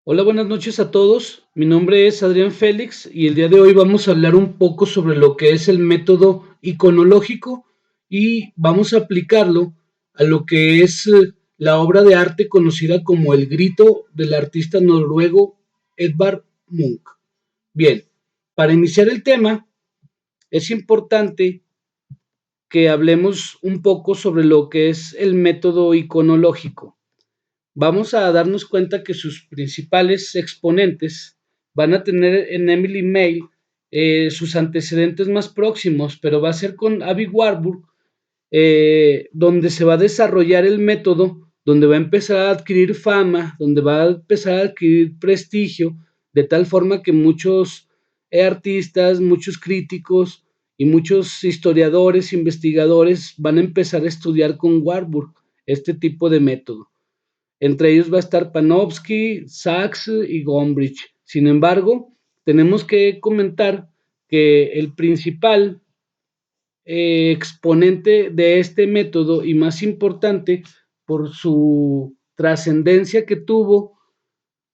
Hola, buenas noches a todos. Mi nombre es Adrián Félix y el día de hoy vamos a hablar un poco sobre lo que es el método iconológico y vamos a aplicarlo a lo que es la obra de arte conocida como El Grito del artista noruego Edvard Munch. Bien, para iniciar el tema es importante que hablemos un poco sobre lo que es el método iconológico. Vamos a darnos cuenta que sus principales exponentes van a tener en Emily May sus antecedentes más próximos, pero va a ser con Abby Warburg, donde se va a desarrollar el método, donde va a empezar a adquirir fama, donde va a empezar a adquirir prestigio, de tal forma que muchos artistas, muchos críticos y muchos historiadores, investigadores van a empezar a estudiar con Warburg este tipo de método. Entre ellos va a estar Panofsky, Sachs y Gombrich. Sin embargo, tenemos que comentar que el principal exponente de este método y más importante por su trascendencia que tuvo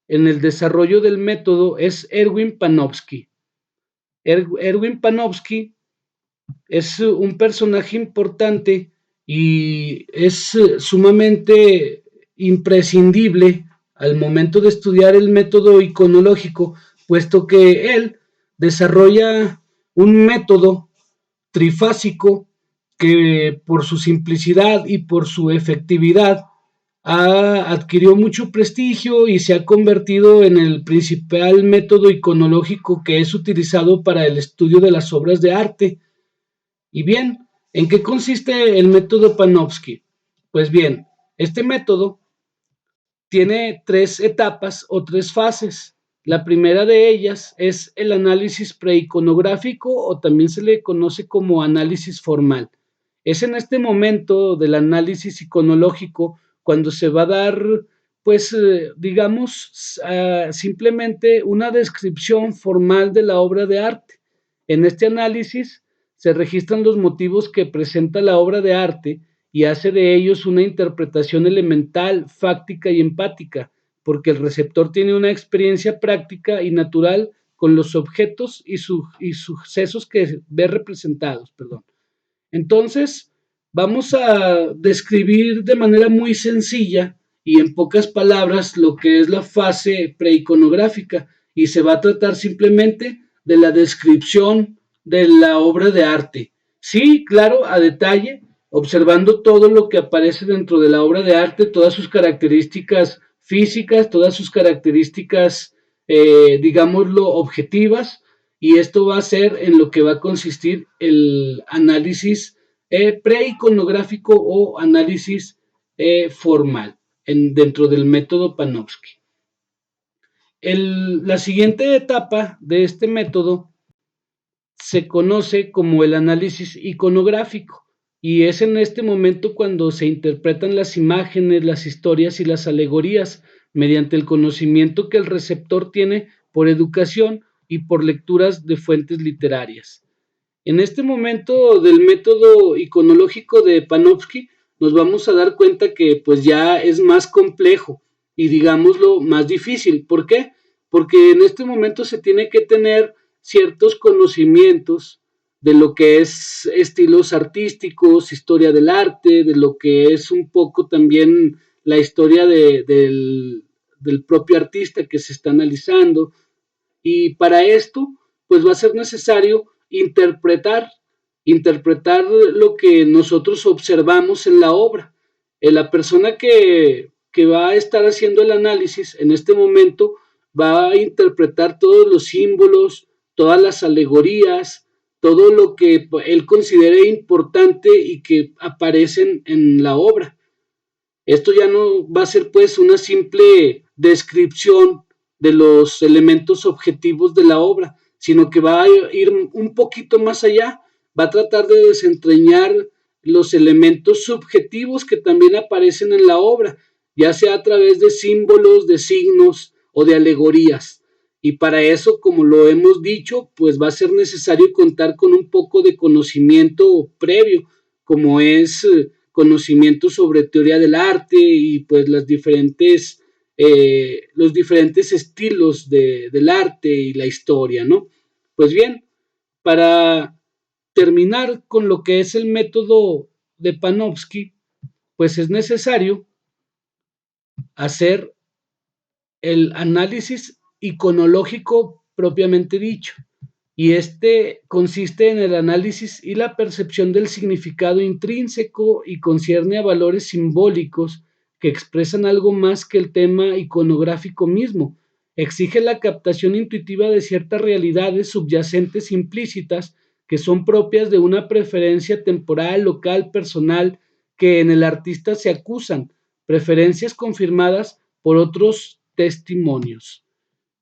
en el desarrollo del método es Erwin Panofsky. Erwin Panofsky es un personaje importante y es sumamente imprescindible al momento de estudiar el método iconológico, puesto que él desarrolla un método trifásico que por su simplicidad y por su efectividad adquirió mucho prestigio y se ha convertido en el principal método iconológico que es utilizado para el estudio de las obras de arte. Y bien, ¿en qué consiste el método Panofsky? Pues bien, este método tiene tres etapas o tres fases. La primera de ellas es el análisis preiconográfico o también se le conoce como análisis formal. Es en este momento del análisis iconológico cuando se va a dar, pues, digamos, simplemente una descripción formal de la obra de arte. En este análisis se registran los motivos que presenta la obra de arte y hace de ellos una interpretación elemental, fáctica y empática, porque el receptor tiene una experiencia práctica y natural con los objetos y sucesos que ve representados. Perdón. Entonces, vamos a describir de manera muy sencilla y en pocas palabras lo que es la fase preiconográfica y se va a tratar simplemente de la descripción de la obra de arte. Sí, claro, a detalle, observando todo lo que aparece dentro de la obra de arte, todas sus características físicas, todas sus características, digámoslo, objetivas, y esto va a ser en lo que va a consistir el análisis preiconográfico o análisis formal dentro del método Panofsky. La siguiente etapa de este método se conoce como el análisis iconográfico y es en este momento cuando se interpretan las imágenes, las historias y las alegorías mediante el conocimiento que el receptor tiene por educación y por lecturas de fuentes literarias. En este momento del método iconológico de Panofsky nos vamos a dar cuenta que pues ya es más complejo y digámoslo más difícil. ¿Por qué? Porque en este momento se tiene que tener ciertos conocimientos de lo que es estilos artísticos, historia del arte, de lo que es un poco también la historia del propio artista que se está analizando. Y para esto, pues va a ser necesario interpretar lo que nosotros observamos en la obra. La persona que va a estar haciendo el análisis en este momento va a interpretar todos los símbolos, todas las alegorías, todo lo que él considere importante y que aparecen en la obra. Esto ya no va a ser pues una simple descripción de los elementos objetivos de la obra, sino que va a ir un poquito más allá, va a tratar de desentrañar los elementos subjetivos que también aparecen en la obra, ya sea a través de símbolos, de signos o de alegorías. Y para eso, como lo hemos dicho, pues va a ser necesario contar con un poco de conocimiento previo, como es conocimiento sobre teoría del arte y pues las diferentes los diferentes estilos del arte y la historia, ¿no? Pues bien, para terminar con lo que es el método de Panofsky, pues es necesario hacer el análisis iconológico propiamente dicho. Y este consiste en el análisis y la percepción del significado intrínseco y concierne a valores simbólicos que expresan algo más que el tema iconográfico mismo. Exige la captación intuitiva de ciertas realidades subyacentes implícitas que son propias de una preferencia temporal, local, personal, que en el artista se acusan, preferencias confirmadas por otros testimonios.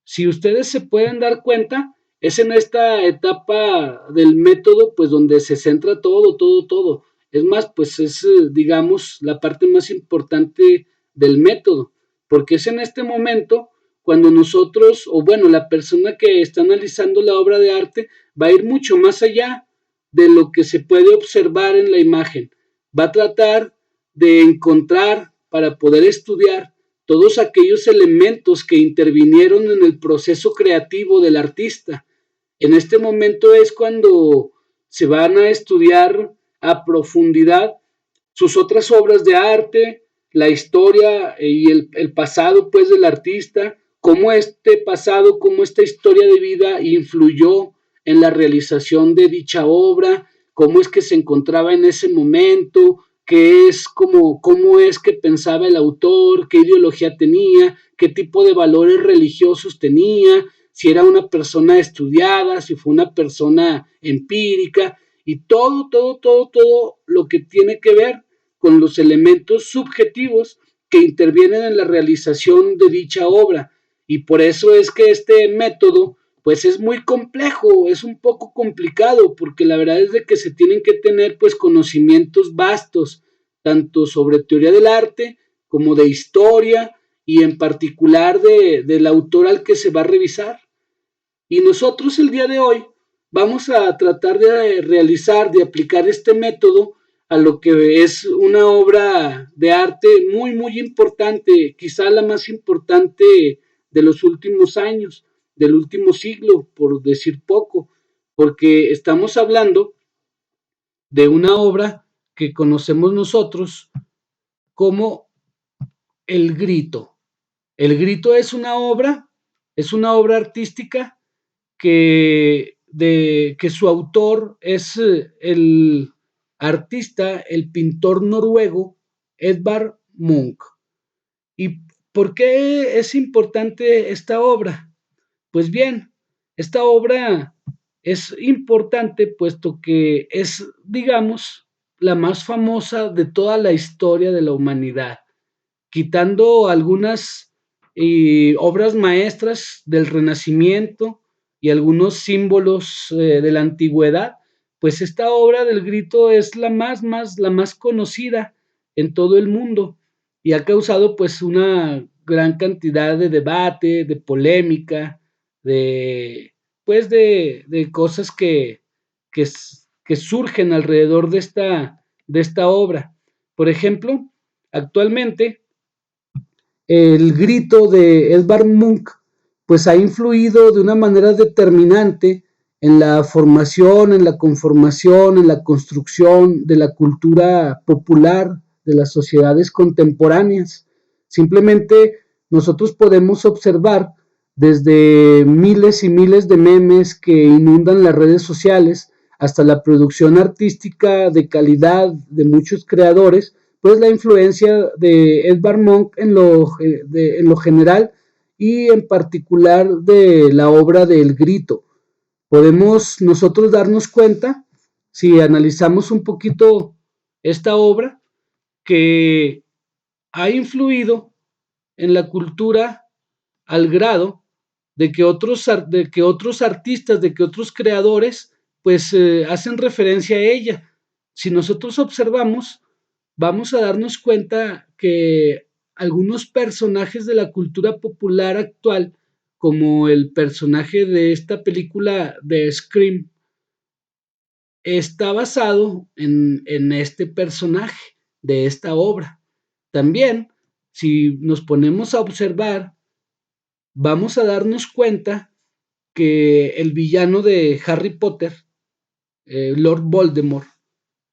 Si ustedes se pueden dar cuenta, es en esta etapa del método, pues donde se centra todo. Es más, pues es, digamos, la parte más importante del método, porque es en este momento cuando nosotros, o bueno, la persona que está analizando la obra de arte va a ir mucho más allá de lo que se puede observar en la imagen. Va a tratar de encontrar para poder estudiar todos aquellos elementos que intervinieron en el proceso creativo del artista. En este momento es cuando se van a estudiar a profundidad sus otras obras de arte, la historia y el pasado pues del artista, cómo este pasado, cómo esta historia de vida influyó en la realización de dicha obra, cómo es que se encontraba en ese momento, qué es cómo es que pensaba el autor, qué ideología tenía, qué tipo de valores religiosos tenía, si era una persona estudiada, si fue una persona empírica, y todo lo que tiene que ver con los elementos subjetivos que intervienen en la realización de dicha obra. Y por eso es que este método pues es muy complejo, es un poco complicado, porque la verdad es de que se tienen que tener pues conocimientos vastos, tanto sobre teoría del arte como de historia y en particular del autor al que se va a revisar. Y nosotros el día de hoy vamos a tratar de realizar, de aplicar este método a lo que es una obra de arte muy importante, quizá la más importante de los últimos años, del último siglo, por decir poco, porque estamos hablando de una obra que conocemos nosotros como El Grito. El Grito es una obra artística que su autor es el artista, el pintor noruego Edvard Munch. ¿Y por qué es importante esta obra? Pues bien, esta obra es importante puesto que es, digamos, la más famosa de toda la historia de la humanidad, quitando algunas obras maestras del Renacimiento y algunos símbolos de la antigüedad, pues esta obra del Grito es la más conocida en todo el mundo y ha causado pues una gran cantidad de debate, de polémica, de cosas que, que surgen alrededor de esta obra. Por ejemplo, actualmente el Grito de Edvard Munch pues ha influido de una manera determinante en la formación, en la conformación, en la construcción de la cultura popular de las sociedades contemporáneas. Simplemente nosotros podemos observar desde miles y miles de memes que inundan las redes sociales hasta la producción artística de calidad de muchos creadores, pues la influencia de Edvard Munch en lo general y en particular de la obra de El Grito. Podemos nosotros darnos cuenta, si analizamos un poquito esta obra, que ha influido en la cultura al grado de que otros artistas, de que otros creadores, pues hacen referencia a ella. Si nosotros observamos, vamos a darnos cuenta que algunos personajes de la cultura popular actual, como el personaje de esta película de Scream, está basado en este personaje de esta obra. También, si nos ponemos a observar, vamos a darnos cuenta que el villano de Harry Potter, Lord Voldemort,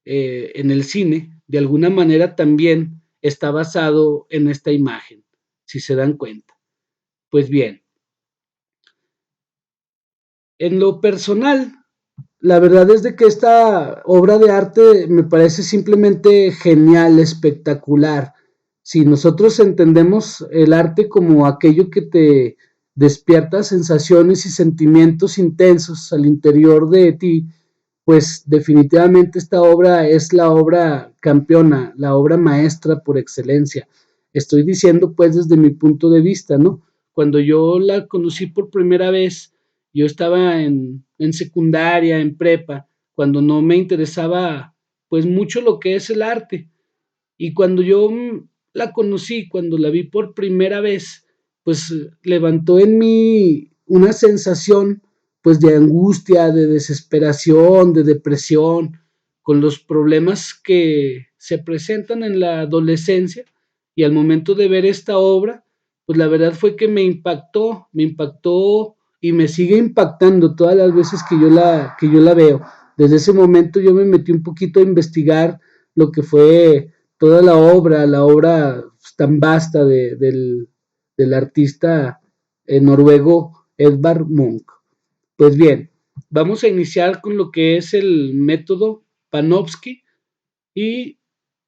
en el cine, de alguna manera también está basado en esta imagen, si se dan cuenta. Pues bien, en lo personal, la verdad es de que esta obra de arte me parece simplemente genial, espectacular. Si nosotros entendemos el arte como aquello que te despierta sensaciones y sentimientos intensos al interior de ti, pues definitivamente esta obra es la obra campeona, la obra maestra por excelencia. Estoy diciendo pues desde mi punto de vista, ¿no? Cuando yo la conocí por primera vez, yo estaba en secundaria, en prepa, cuando no me interesaba pues mucho lo que es el arte. Y cuando yo la conocí, cuando la vi por primera vez, pues levantó en mí una sensación pues de angustia, de desesperación, de depresión, con los problemas que se presentan en la adolescencia. Y al momento de ver esta obra, pues la verdad fue que me impactó y me sigue impactando todas las veces que yo la veo. Desde ese momento yo me metí un poquito a investigar lo que fue toda la obra tan vasta del artista noruego Edvard Munch. Pues bien, vamos a iniciar con lo que es el método Panofsky y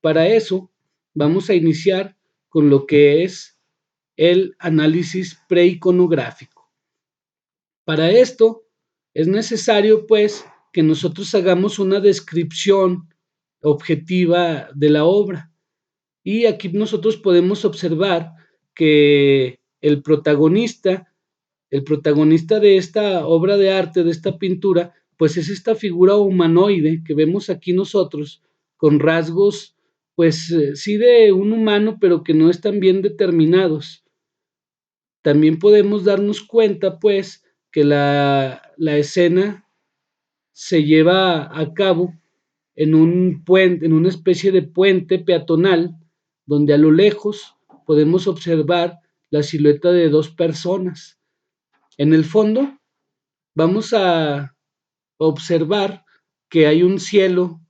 para eso vamos a iniciar con lo que es el análisis preiconográfico. Para esto es necesario pues que nosotros hagamos una descripción objetiva de la obra. Y aquí nosotros podemos observar que el protagonista de esta obra de arte, de esta pintura, pues es esta figura humanoide que vemos aquí nosotros, con rasgos, pues sí de un humano, pero que no están bien determinados. También podemos darnos cuenta, pues, que la escena se lleva a cabo en un puente, en una especie de puente peatonal, donde a lo lejos podemos observar la silueta de dos personas. En el fondo vamos a observar que hay un cielo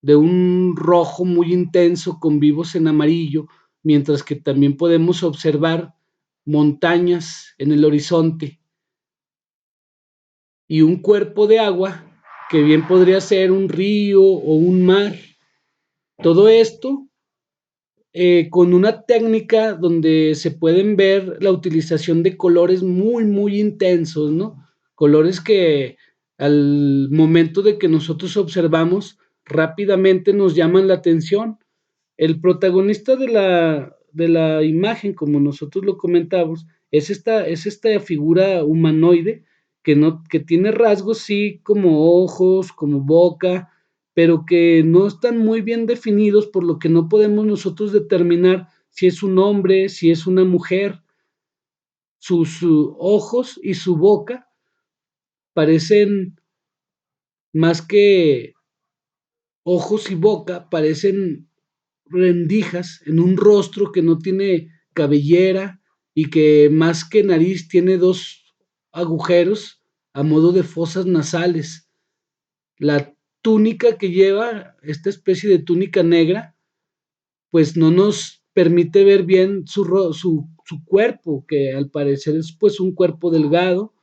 de un rojo muy intenso con vivos en amarillo, mientras que también podemos observar montañas en el horizonte y un cuerpo de agua que bien podría ser un río o un mar. Todo esto con una técnica donde se pueden ver la utilización de colores muy, muy intensos, ¿no? Colores que al momento de que nosotros observamos rápidamente nos llaman la atención. El protagonista de la imagen, como nosotros lo comentamos, es esta figura humanoide que, no, que tiene rasgos, sí, como ojos, como boca, pero que no están muy bien definidos, por lo que no podemos nosotros determinar si es un hombre, si es una mujer. Sus ojos y su boca parecen más que ojos y boca, parecen rendijas en un rostro que no tiene cabellera y que más que nariz tiene dos agujeros a modo de fosas nasales. La túnica que lleva, esta especie de túnica negra, pues no nos permite ver bien su cuerpo, que al parecer es pues un cuerpo delgado,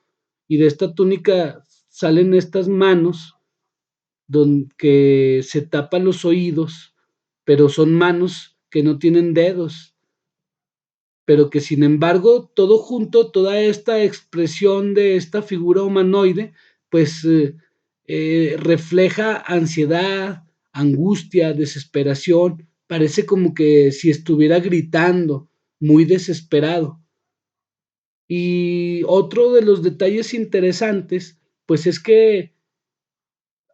y de esta túnica salen estas manos que se tapan los oídos, pero son manos que no tienen dedos, pero que sin embargo todo junto, toda esta expresión de esta figura humanoide, pues refleja ansiedad, angustia, desesperación, parece como que si estuviera gritando, muy desesperado. Y otro de los detalles interesantes, pues es que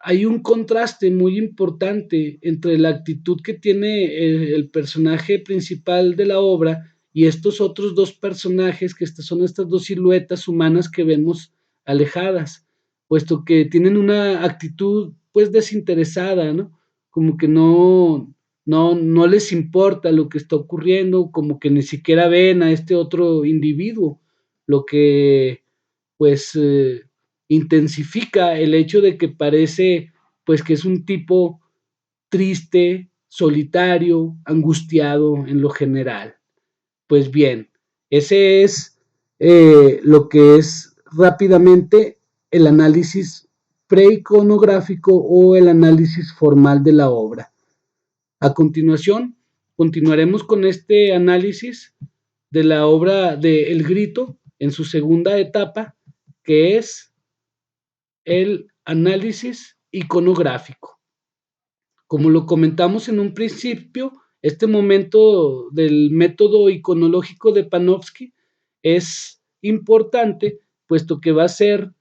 hay un contraste muy importante entre la actitud que tiene el personaje principal de la obra y estos otros dos personajes, que son estas dos siluetas humanas que vemos alejadas, puesto que tienen una actitud pues desinteresada, ¿no? Como que no les importa lo que está ocurriendo, como que ni siquiera ven a este otro individuo, lo que pues intensifica el hecho de que parece pues que es un tipo triste, solitario, angustiado en lo general. Pues bien, ese es lo que es rápidamente el análisis preiconográfico o el análisis formal de la obra. A continuación, continuaremos con este análisis de la obra de El Grito en su segunda etapa, que es el análisis iconográfico. Como lo comentamos en un principio, este momento del método iconológico de Panofsky es importante, puesto que va a ser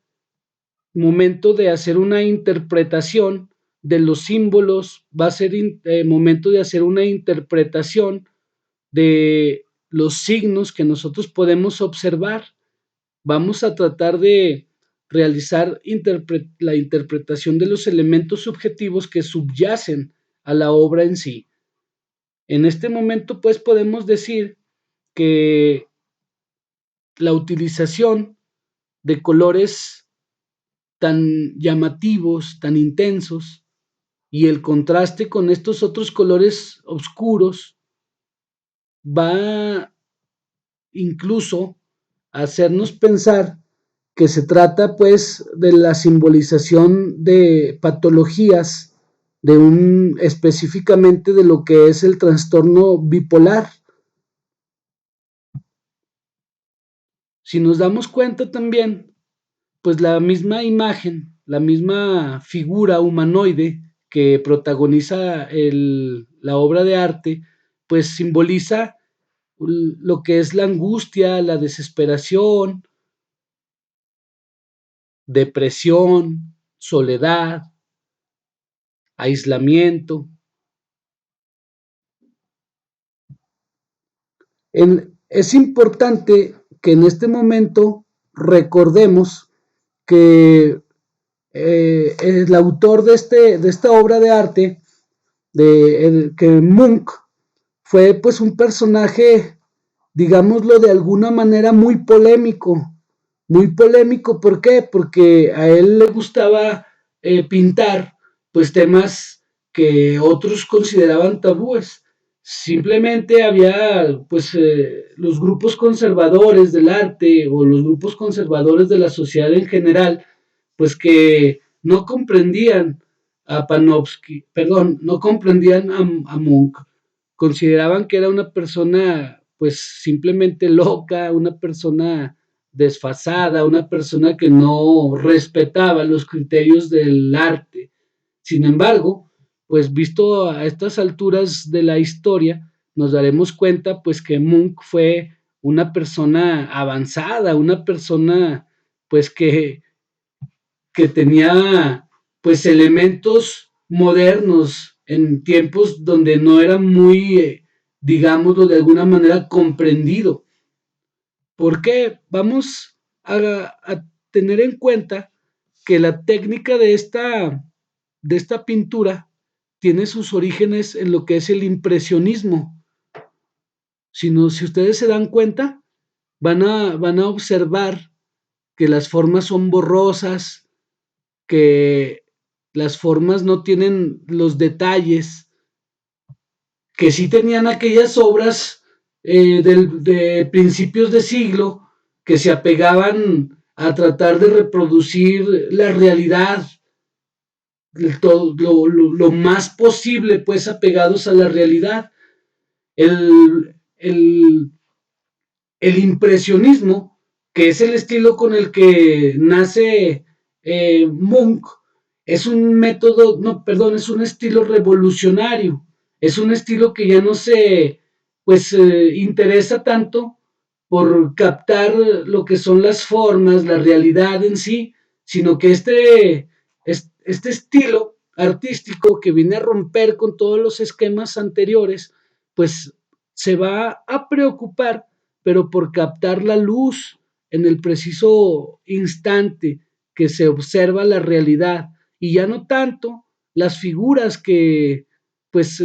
momento de hacer una interpretación de los símbolos, va a ser momento de hacer una interpretación de los signos que nosotros podemos observar. Vamos a tratar de realizar la interpretación de los elementos subjetivos que subyacen a la obra en sí. En este momento, pues, podemos decir que la utilización de colores tan llamativos, tan intensos, y el contraste con estos otros colores oscuros va incluso a hacernos pensar que se trata pues de la simbolización de patologías de específicamente de lo que es el trastorno bipolar. Si nos damos cuenta también, pues la misma imagen, la misma figura humanoide que protagoniza la obra de arte, pues simboliza lo que es la angustia, la desesperación, depresión, soledad, aislamiento. Es importante que en este momento recordemos que el autor de esta obra de arte, que Munch, fue pues un personaje, digámoslo de alguna manera, muy polémico. Muy polémico, ¿por qué? Porque a él le gustaba pintar pues temas que otros consideraban tabúes. Simplemente había pues los grupos conservadores del arte o los grupos conservadores de la sociedad en general, pues que no comprendían a Panofsky, perdón, no comprendían a Munch, consideraban que era una persona pues simplemente loca, una persona desfasada, una persona que no respetaba los criterios del arte. Sin embargo, pues visto a estas alturas de la historia, nos daremos cuenta pues que Munch fue una persona avanzada, una persona pues que tenía pues elementos modernos en tiempos donde no era muy, digámoslo de alguna manera, comprendido. ¿Por qué? Vamos a tener en cuenta que la técnica de esta pintura tiene sus orígenes en lo que es el impresionismo. Si ustedes se dan cuenta, van a observar que las formas son borrosas, que las formas no tienen los detalles que sí tenían aquellas obras de principios de siglo que se apegaban a tratar de reproducir la realidad lo más posible, pues apegados a la realidad. El, el impresionismo, que es el estilo con el que nace Munch, es un método, no, perdón, es un estilo revolucionario, es un estilo que ya no se, pues, interesa tanto por captar lo que son las formas, la realidad en sí, sino que este estilo artístico que viene a romper con todos los esquemas anteriores, pues se va a preocupar, pero por captar la luz en el preciso instante que se observa la realidad y ya no tanto las figuras que pues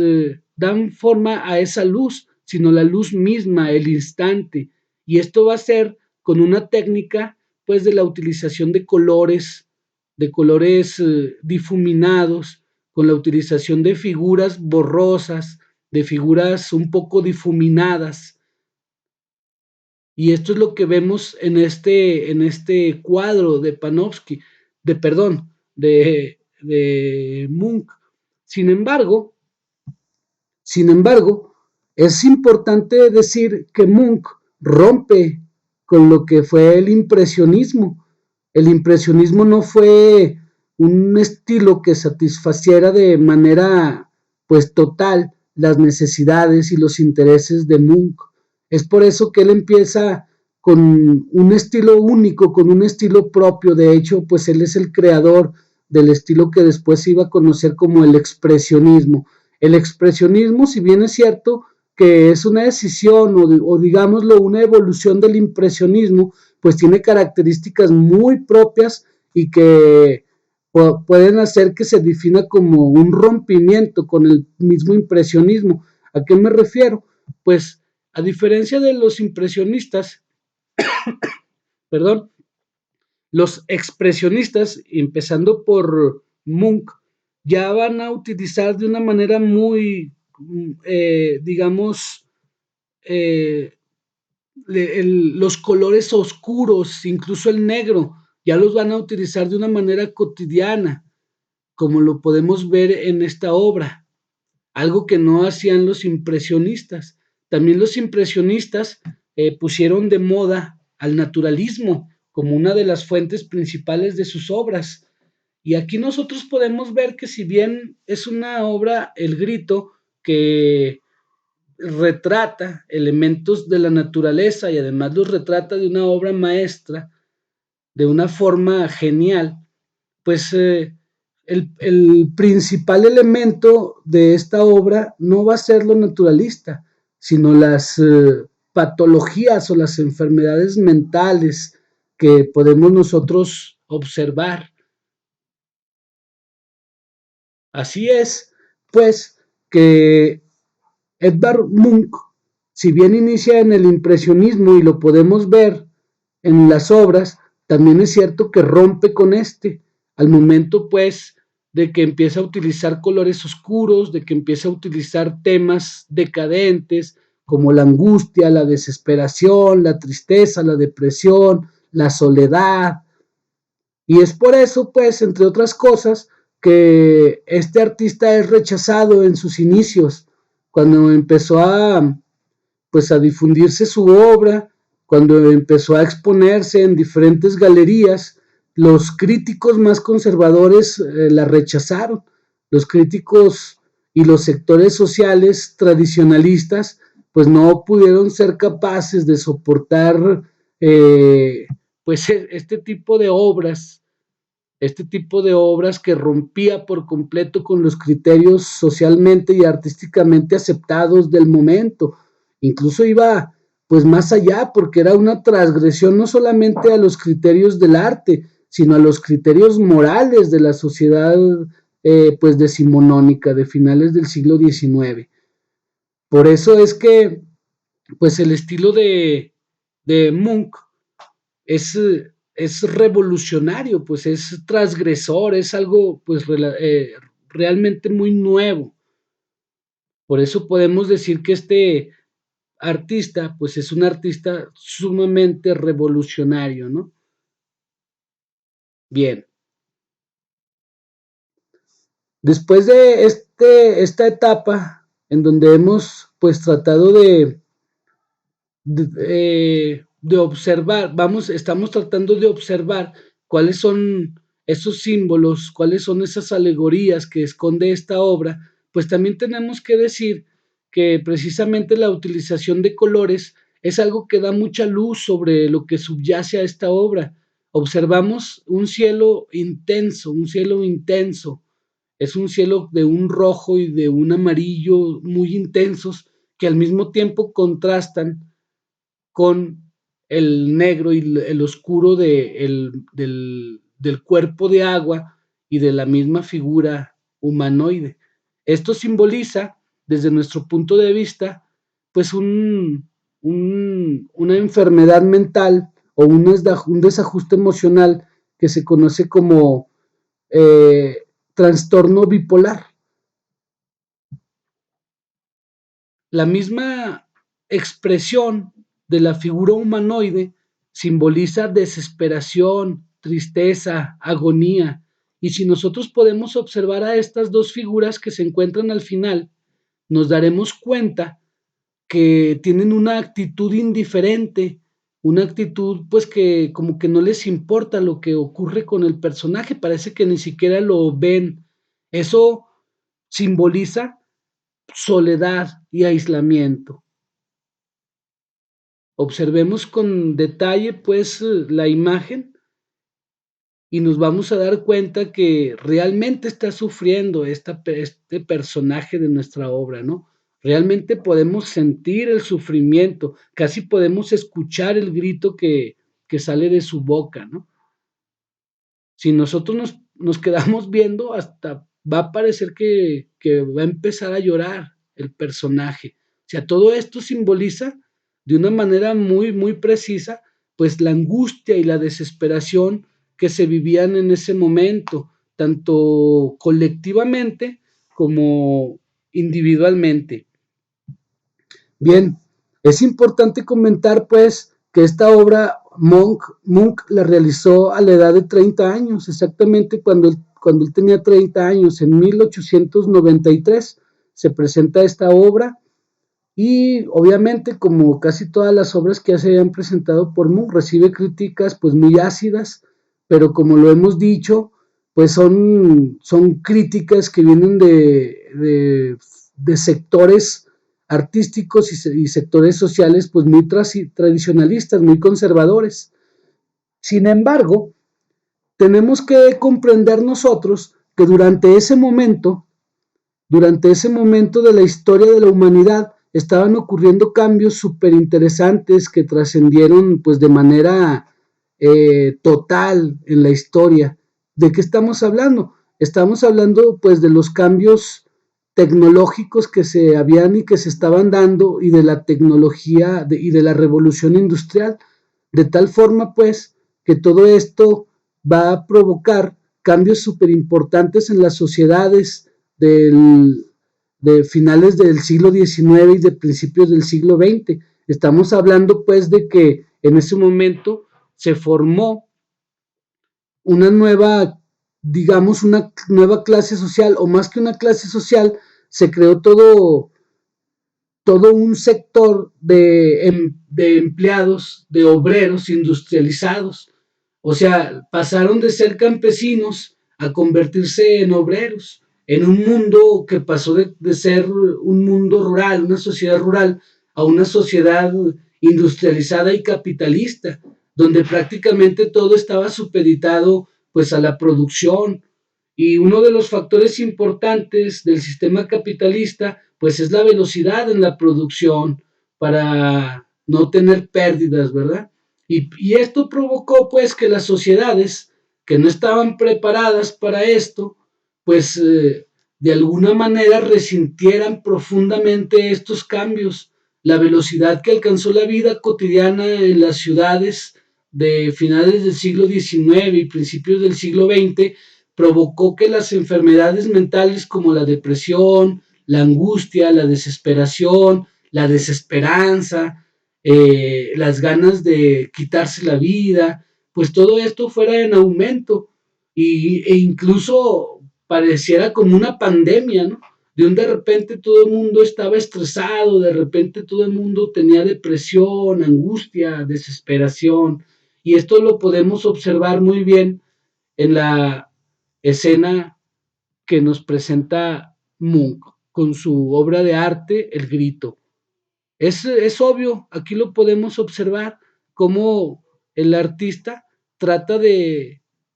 dan forma a esa luz, sino la luz misma, el instante. Y esto va a ser con una técnica pues de la utilización de colores difuminados, con la utilización de figuras borrosas, de figuras un poco difuminadas. Y esto es lo que vemos en este cuadro de Panofsky, de Munch. Sin embargo, sin embargo, es importante decir que Munch rompe con lo que fue el impresionismo. El impresionismo no fue un estilo que satisfaciera de manera pues total las necesidades y los intereses de Munch. Es por eso que él empieza con un estilo único, con un estilo propio. De hecho, pues él es el creador del estilo que después se iba a conocer como el expresionismo. El expresionismo, si bien es cierto que es una decisión o digámoslo una evolución del impresionismo, pues tiene características muy propias y que pueden hacer que se defina como un rompimiento con el mismo impresionismo. ¿A qué me refiero? Pues a diferencia de los impresionistas, perdón, los expresionistas, empezando por Munch, ya van a utilizar de una manera muy, digamos, eh, los colores oscuros, incluso el negro, ya los van a utilizar de una manera cotidiana, como lo podemos ver en esta obra, algo que no hacían los impresionistas. También los impresionistas pusieron de moda al naturalismo como una de las fuentes principales de sus obras. Y aquí nosotros podemos ver que si bien es una obra, El Grito, que retrata elementos de la naturaleza y además los retrata de una obra maestra, de una forma genial, pues el principal elemento de esta obra no va a ser lo naturalista, sino las patologías o las enfermedades mentales que podemos nosotros observar. Así es, pues, que Edvard Munch, si bien inicia en el impresionismo y lo podemos ver en las obras, también es cierto que rompe con al momento pues de que empieza a utilizar colores oscuros, de que empieza a utilizar temas decadentes como la angustia, la desesperación, la tristeza, la depresión, la soledad. Y es por eso pues, entre otras cosas, que este artista es rechazado en sus inicios, cuando empezó pues a difundirse su obra, cuando empezó a exponerse en diferentes galerías, los críticos más conservadores la rechazaron. Los críticos y los sectores sociales tradicionalistas pues no pudieron ser capaces de soportar pues este tipo de obras que rompía por completo con los criterios socialmente y artísticamente aceptados del momento. Incluso iba pues más allá porque era una transgresión no solamente a los criterios del arte, sino a los criterios morales de la sociedad pues decimonónica de finales del siglo XIX. Por eso es que pues el estilo de Munch es, es revolucionario, pues es transgresor, es algo pues realmente muy nuevo. Por eso podemos decir que este artista pues es un artista sumamente revolucionario, ¿no? Bien. Después de esta etapa en donde hemos pues tratado de observar, estamos tratando de observar cuáles son esos símbolos, cuáles son esas alegorías que esconde esta obra, pues también tenemos que decir que precisamente la utilización de colores es algo que da mucha luz sobre lo que subyace a esta obra. Observamos un cielo intenso, es un cielo de un rojo y de un amarillo muy intensos que al mismo tiempo contrastan con el negro y el oscuro del cuerpo de agua y de la misma figura humanoide. Esto simboliza desde nuestro punto de vista, pues una enfermedad mental o un desajuste emocional que se conoce como trastorno bipolar. La misma expresión de la figura humanoide simboliza desesperación, tristeza, agonía. Y si nosotros podemos observar a estas dos figuras que se encuentran al final, nos daremos cuenta que tienen una actitud indiferente, una actitud pues que como que no les importa lo que ocurre con el personaje, parece que ni siquiera lo ven. Eso simboliza soledad y aislamiento. Observemos con detalle pues la imagen y nos vamos a dar cuenta que realmente está sufriendo este personaje de nuestra obra, ¿no? Realmente podemos sentir el sufrimiento, casi podemos escuchar el grito que sale de su boca, ¿no? Si nosotros nos quedamos viendo, hasta va a parecer que va a empezar a llorar el personaje. O sea, todo esto simboliza de una manera muy, muy precisa, pues la angustia y la desesperación que se vivían en ese momento, tanto colectivamente como individualmente. Bien, es importante comentar pues que esta obra Munch la realizó a la edad de 30 años, exactamente cuando él tenía 30 años, en 1893 se presenta esta obra y obviamente como casi todas las obras que ya se habían presentado por Munch, recibe críticas pues muy ácidas, pero como lo hemos dicho, pues son críticas que vienen de sectores artísticos y sectores sociales pues muy tradicionalistas, muy conservadores. Sin embargo, tenemos que comprender nosotros que durante ese momento de la historia de la humanidad, estaban ocurriendo cambios súper interesantes que trascendieron pues de manera total en la historia. ¿De qué estamos hablando? Estamos hablando pues de los cambios tecnológicos que se habían y que se estaban dando y de la tecnología y de la revolución industrial, de tal forma pues que todo esto va a provocar cambios súper importantes en las sociedades de finales del siglo XIX y de principios del siglo XX. Estamos hablando pues de que en ese momento se formó una nueva, digamos, una nueva clase social, o más que una clase social, se creó todo un sector de empleados, de obreros industrializados. O sea, pasaron de ser campesinos a convertirse en obreros, en un mundo que pasó de ser un mundo rural, una sociedad rural, a una sociedad industrializada y capitalista, donde prácticamente todo estaba supeditado pues a la producción, y uno de los factores importantes del sistema capitalista pues es la velocidad en la producción para no tener pérdidas, ¿verdad? Y esto provocó pues que las sociedades que no estaban preparadas para esto, pues de alguna manera resintieran profundamente estos cambios. La velocidad que alcanzó la vida cotidiana en las ciudades de finales del siglo XIX y principios del siglo XX provocó que las enfermedades mentales como la depresión, la angustia, la desesperación, la desesperanza, las ganas de quitarse la vida, pues todo esto fuera en aumento e incluso pareciera como una pandemia, ¿no? De repente todo el mundo estaba estresado, de repente todo el mundo tenía depresión, angustia, desesperación, y esto lo podemos observar muy bien en la escena que nos presenta Munch con su obra de arte, El Grito. Es obvio, aquí lo podemos observar, cómo el artista trata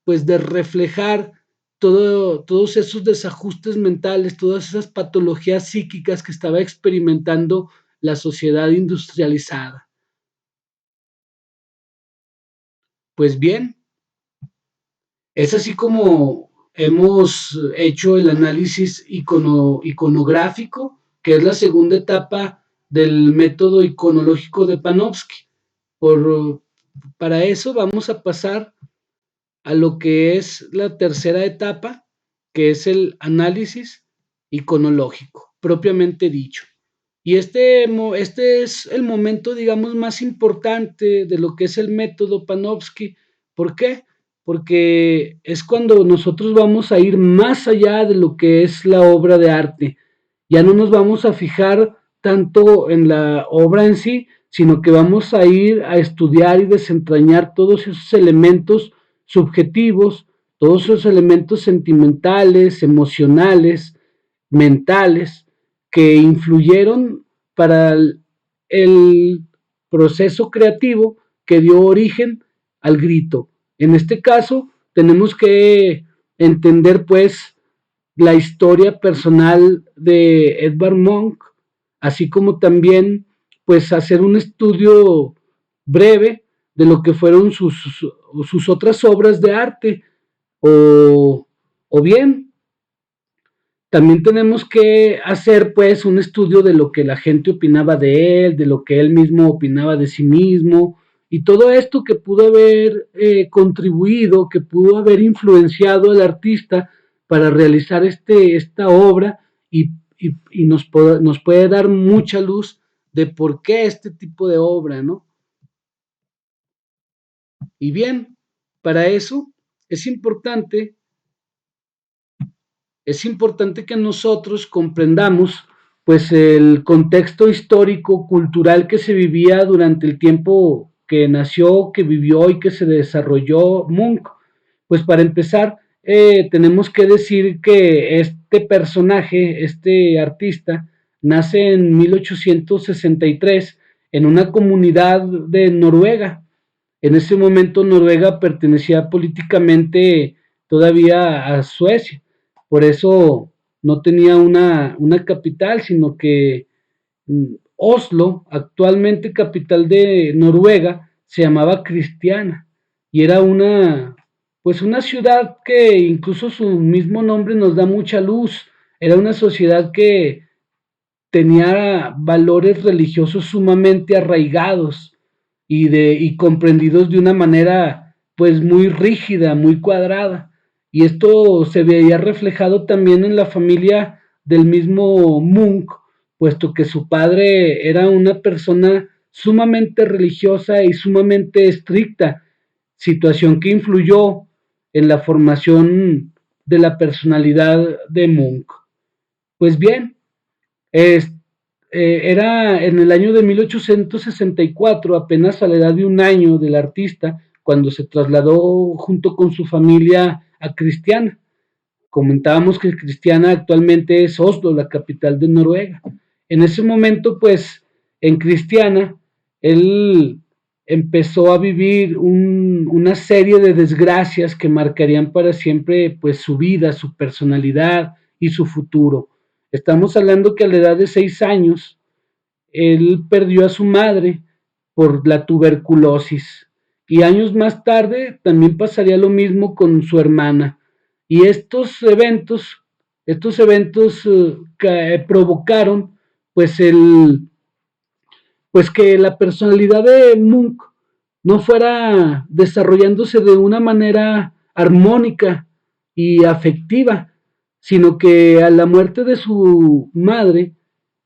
pues, de reflejar todos esos desajustes mentales, todas esas patologías psíquicas que estaba experimentando la sociedad industrializada. Pues bien, es así como hemos hecho el análisis iconográfico que es la segunda etapa del método iconológico de Panofsky. Para eso vamos a pasar a lo que es la tercera etapa, que es el análisis iconológico, propiamente dicho. Y este es el momento, digamos, más importante de lo que es el método Panofsky. ¿Por qué? Porque es cuando nosotros vamos a ir más allá de lo que es la obra de arte. Ya no nos vamos a fijar tanto en la obra en sí, sino que vamos a ir a estudiar y desentrañar todos esos elementos subjetivos, todos esos elementos sentimentales, emocionales, mentales, que influyeron para el proceso creativo que dio origen al grito. En este caso, tenemos que entender pues la historia personal de Edvard Munch, así como también pues hacer un estudio breve de lo que fueron sus otras obras de arte, o bien también tenemos que hacer pues un estudio de lo que la gente opinaba de él, de lo que él mismo opinaba de sí mismo, y todo esto que pudo haber contribuido, que pudo haber influenciado al artista para realizar esta obra, y nos puede dar mucha luz de por qué este tipo de obra, ¿no? Y bien, para eso es importante que nosotros comprendamos pues el contexto histórico, cultural que se vivía durante el tiempo que nació, que vivió y que se desarrolló Munch. Pues para empezar, tenemos que decir que este personaje, este artista, nace en 1863 en una comunidad de Noruega. En ese momento Noruega pertenecía políticamente todavía a Suecia, por eso no tenía una capital, sino que Oslo, actualmente capital de Noruega, se llamaba Cristiana y era pues una ciudad que incluso su mismo nombre nos da mucha luz. Era una sociedad que tenía valores religiosos sumamente arraigados y comprendidos de una manera pues muy rígida, muy cuadrada. Y esto se veía reflejado también en la familia del mismo Munch, puesto que su padre era una persona sumamente religiosa y sumamente estricta, situación que influyó en la formación de la personalidad de Munch. Pues bien, es, era en el año de 1864, apenas a la edad de un año del artista, cuando se trasladó junto con su familia a Cristiana. Comentábamos que Cristiana actualmente es Oslo, la capital de Noruega. En ese momento, pues, en Cristiana, él empezó a vivir una serie de desgracias que marcarían para siempre, pues, su vida, su personalidad y su futuro. Estamos hablando que a la edad de 6 años, él perdió a su madre por la tuberculosis. Y años más tarde también pasaría lo mismo con su hermana. Y estos eventos que provocaron pues pues que la personalidad de Munch no fuera desarrollándose de una manera armónica y afectiva, sino que a la muerte de su madre,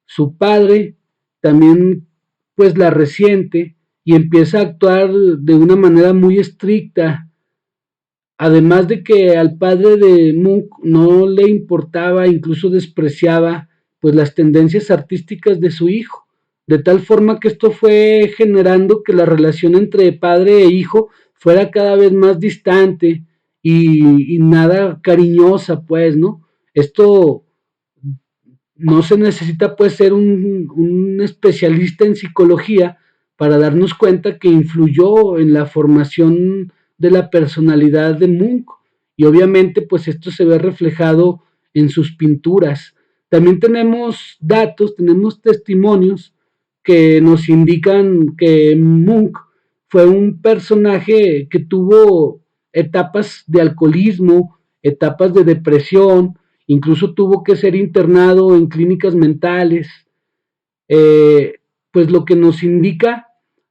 su padre también pues la resiente y empieza a actuar de una manera muy estricta. Además de que al padre de Munch no le importaba, incluso despreciaba, pues las tendencias artísticas de su hijo, de tal forma que esto fue generando que la relación entre padre e hijo fuera cada vez más distante y nada cariñosa, pues, ¿no? Esto no se necesita pues ser un especialista en psicología para darnos cuenta que influyó en la formación de la personalidad de Munch, y obviamente pues esto se ve reflejado en sus pinturas. También tenemos datos, tenemos testimonios que nos indican que Munch fue un personaje que tuvo etapas de alcoholismo, etapas de depresión, incluso tuvo que ser internado en clínicas mentales, eh, pues lo que nos indica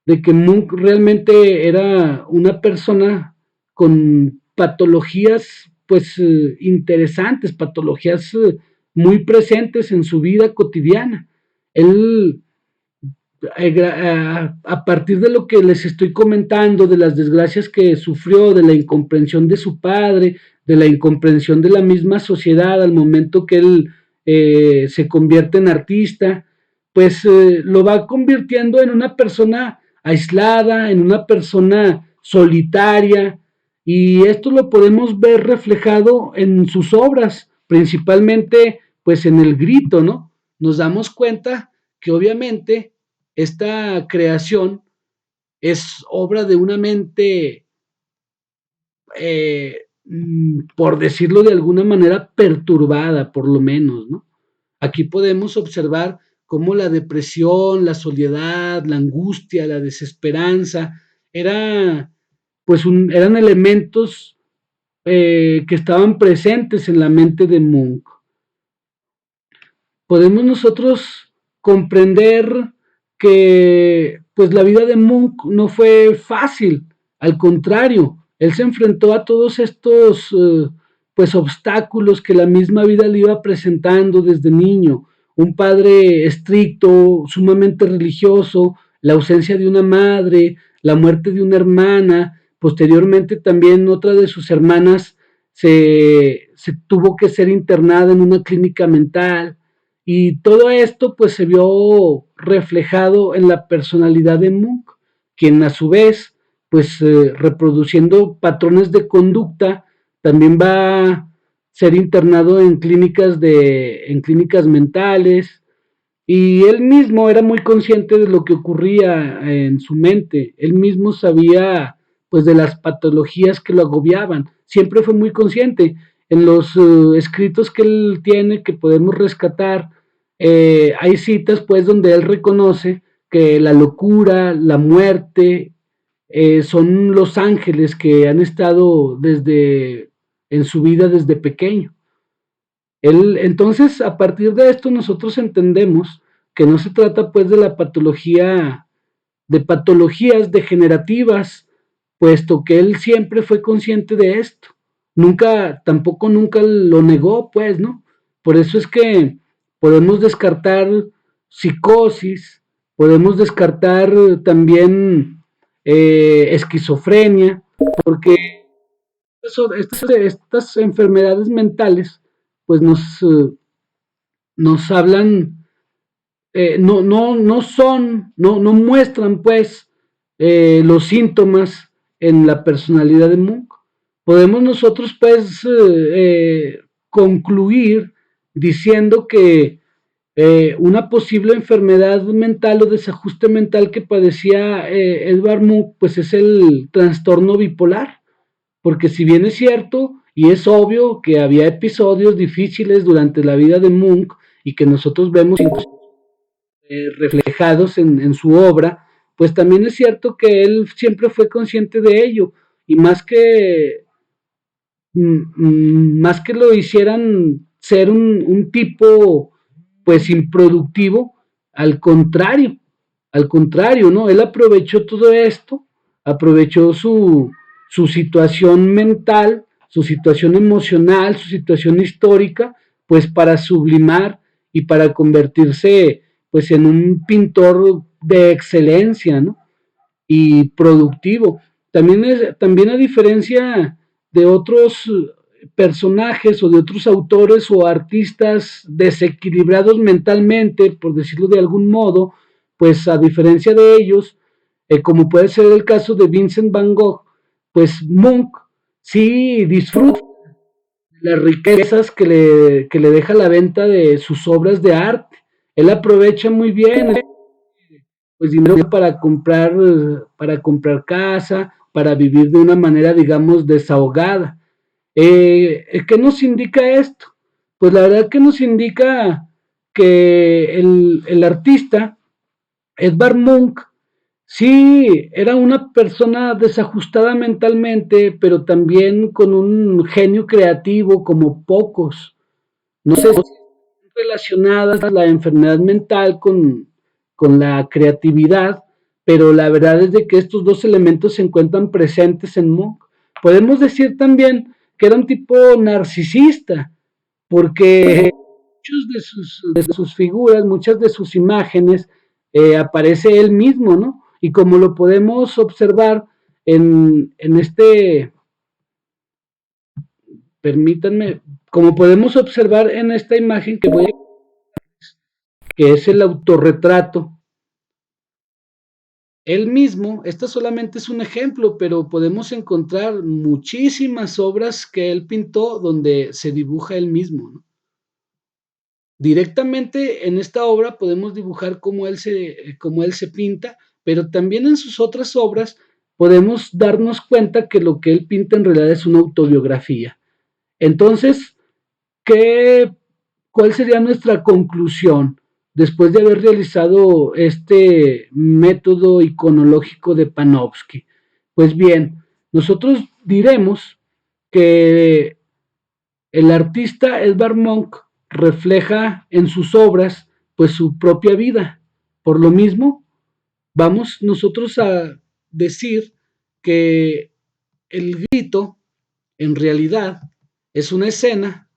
de que Munch realmente era una persona con patologías pues interesantes, patologías muy presentes en su vida cotidiana. Él a partir de lo que les estoy comentando, de las desgracias que sufrió, de la incomprensión de su padre, de la incomprensión de la misma sociedad al momento que él se convierte en artista, pues lo va convirtiendo en una persona aislada, en una persona solitaria, y esto lo podemos ver reflejado en sus obras, principalmente pues en El Grito, ¿no? Nos damos cuenta que obviamente esta creación es obra de una mente, por decirlo de alguna manera, perturbada, por lo menos, ¿no? Aquí podemos observar cómo la depresión, la soledad, la angustia, la desesperanza, era, eran elementos que estaban presentes en la mente de Munch. Podemos nosotros comprender que pues la vida de Munch no fue fácil, al contrario, él se enfrentó a todos estos pues obstáculos que la misma vida le iba presentando desde niño, un padre estricto, sumamente religioso, la ausencia de una madre, la muerte de una hermana, posteriormente también otra de sus hermanas se tuvo que ser internada en una clínica mental, y todo esto pues se vio reflejado en la personalidad de Munch, quien a su vez pues reproduciendo patrones de conducta también va a ser internado en clínicas mentales, y él mismo era muy consciente de lo que ocurría en su mente, él mismo sabía pues de las patologías que lo agobiaban, siempre fue muy consciente. En los escritos que él tiene, que podemos rescatar, hay citas pues donde él reconoce que la locura, la muerte, son los ángeles que han estado desde en su vida desde pequeño. Entonces, a partir de esto, nosotros entendemos que no se trata pues de la patología, de patologías degenerativas, puesto que él siempre fue consciente de esto. Nunca, tampoco nunca lo negó, pues, ¿no? Por eso es que podemos descartar psicosis, podemos descartar también esquizofrenia, porque estas enfermedades mentales pues nos hablan, no muestran pues los síntomas en la personalidad de Munch. Podemos nosotros pues concluir diciendo que una posible enfermedad mental o desajuste mental que padecía Edvard Munch pues es el trastorno bipolar, porque si bien es cierto y es obvio que había episodios difíciles durante la vida de Munch y que nosotros vemos reflejados en su obra, pues también es cierto que él siempre fue consciente de ello, y más que lo hicieran ser un tipo pues improductivo, al contrario, ¿no? Él aprovechó todo esto, aprovechó su situación mental, su situación emocional, su situación histórica, pues para sublimar y para convertirse pues en un pintor de excelencia, ¿no? Y productivo. También a diferencia de otros personajes o de otros autores o artistas desequilibrados mentalmente, por decirlo de algún modo, pues a diferencia de ellos, como puede ser el caso de Vincent Van Gogh, pues Munch sí disfruta de las riquezas que le deja la venta de sus obras de arte. Él aprovecha muy bien pues dinero para comprar casa, para vivir de una manera, digamos, desahogada. ¿Qué nos indica esto? Pues la verdad que nos indica que el artista, Edvard Munch, sí era una persona desajustada mentalmente, pero también con un genio creativo como pocos. No sé si están relacionadas la enfermedad mental con la creatividad, pero la verdad es de que estos dos elementos se encuentran presentes en Munch. Podemos decir también que era un tipo narcisista, porque de sus figuras, muchas de sus imágenes, aparece él mismo, ¿no? Y como lo podemos observar en este, permítanme, como podemos observar en esta imagen que es el autorretrato, él mismo, esta solamente es un ejemplo, pero podemos encontrar muchísimas obras que él pintó donde se dibuja él mismo, ¿no? Directamente en esta obra podemos dibujar cómo él se pinta, pero también en sus otras obras podemos darnos cuenta que lo que él pinta en realidad es una autobiografía. Entonces, ¿qué, ¿cuál sería nuestra conclusión después de haber realizado este método iconológico de Panofsky? Pues bien, nosotros diremos que el artista Edvard Munch refleja en sus obras pues su propia vida. Por lo mismo, vamos nosotros a decir que el grito en realidad es una escena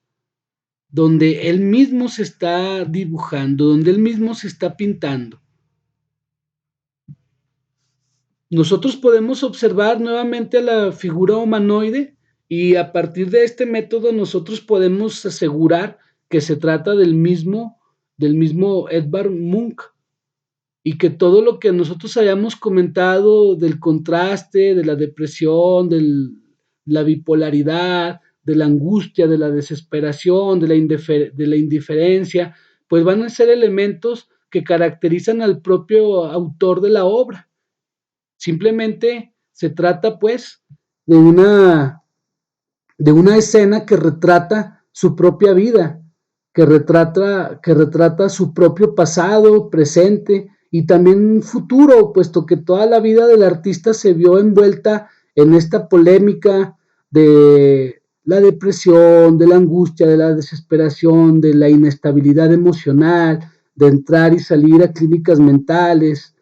donde él mismo se está dibujando, donde él mismo se está pintando. Nosotros podemos observar nuevamente a la figura humanoide y a partir de este método nosotros podemos asegurar que se trata del mismo Edvard Munch y que todo lo que nosotros hayamos comentado del contraste, de la depresión, de la bipolaridad, de la angustia, de la desesperación, de la indiferencia, pues van a ser elementos que caracterizan al propio autor de la obra. Simplemente se trata pues de una escena que retrata su propia vida, que retrata su propio pasado, presente y también futuro, puesto que toda la vida del artista se vio envuelta en esta polémica de la depresión, de la angustia, de la desesperación, de la inestabilidad emocional, de entrar y salir a clínicas mentales,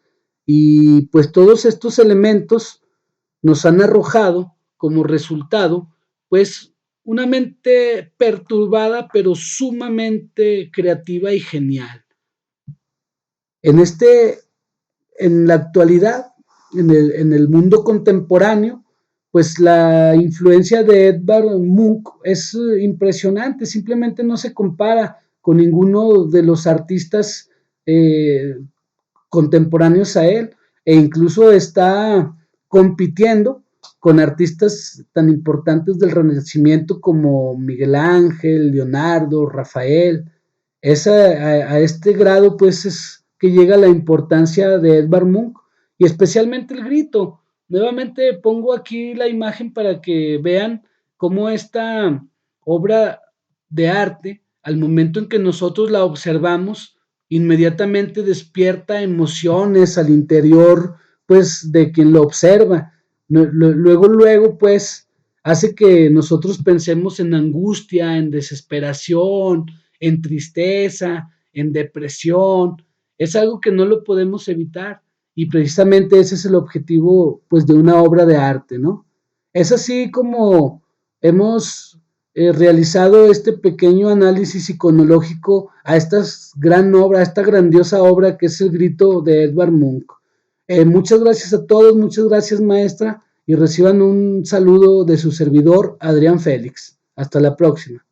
y pues todos estos elementos nos han arrojado como resultado pues una mente perturbada pero sumamente creativa y genial. En en la actualidad, en el mundo contemporáneo, pues la influencia de Edvard Munch es impresionante, simplemente no se compara con ninguno de los artistas contemporáneos a él, e incluso está compitiendo con artistas tan importantes del Renacimiento como Miguel Ángel, Leonardo, Rafael. A este grado pues es que llega la importancia de Edvard Munch y especialmente el grito. Nuevamente pongo aquí la imagen para que vean cómo esta obra de arte, al momento en que nosotros la observamos, inmediatamente despierta emociones al interior pues de quien lo observa. Luego pues hace que nosotros pensemos en angustia, en desesperación, en tristeza, en depresión. Es algo que no lo podemos evitar y precisamente ese es el objetivo pues de una obra de arte, ¿no? Es así como hemos realizado este pequeño análisis iconológico a esta gran obra, a esta grandiosa obra que es El Grito de Edvard Munch. Muchas gracias a todos, muchas gracias maestra y reciban un saludo de su servidor Adrián Félix. Hasta la próxima.